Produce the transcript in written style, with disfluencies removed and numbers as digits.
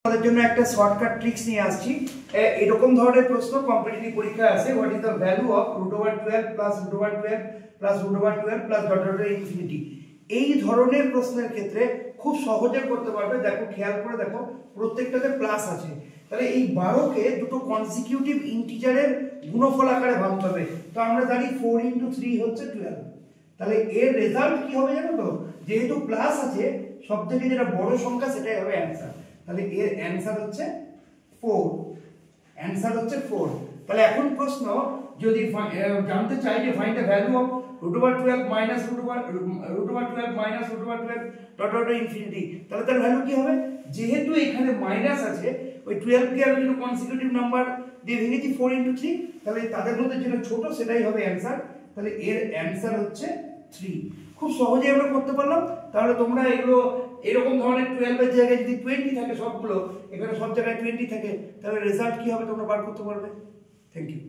আমাদের জন্য একটা শর্টকাট ট্রিক্স নিয়ে আসছি। এরকম ধরনের প্রশ্ন কম্পিটিটিভ পরীক্ষায় আসে, what is the value of √12 plus √12 plus √12 plus dot dot infinity. এই ধরনের প্রশ্নের ক্ষেত্রে খুব সহজে করতে পারবে। দেখো, খেয়াল করে দেখো, প্রত্যেকটাতে প্লাস আছে, তাহলে এই 12কে দুটো কনসিকিউটিভ ইন্টিজারের গুণফল আকারে ভাঙতে হবে। তো আমরা জানি 4 × 3 হচ্ছে 12। তাহলে এর রেজাল্ট কি হবে জানো তো? যেহেতু প্লাস আছে, সবথেকে যেটা বড় সংখ্যা সেটাই হবে অ্যান্সার। তাহলে এর অ্যান্সার হচ্ছে 4। অ্যান্সার হচ্ছে 4। তাহলে এখন প্রশ্ন যদি জানতে চাই যে find the value of √12 minus √12 minus √12 dot dot infinity, তাহলে তার ভ্যালু কি হবে? যেহেতু এখানে মাইনাস আছে, ওই 12 কে আমি যদি কনসিকিউটিভ নাম্বার দিয়ে ভেঙেছি 4 × 3, তাহলে তাদের মধ্যে যেটা ছোট সেটাই হবে অ্যান্সার। তাহলে এর অ্যান্সার হচ্ছে 3। খুব সহজেই আমরা করতে পারলাম। তাহলে তোমরা এগুলো এরকম ধরনের 12 এর জায়গায় যদি 20 থাকে, সবগুলো এখানে সব জায়গায় 20 থাকে, তাহলে রেজাল্ট কি হবে তোমরা বার করতে পারবে। Thank you.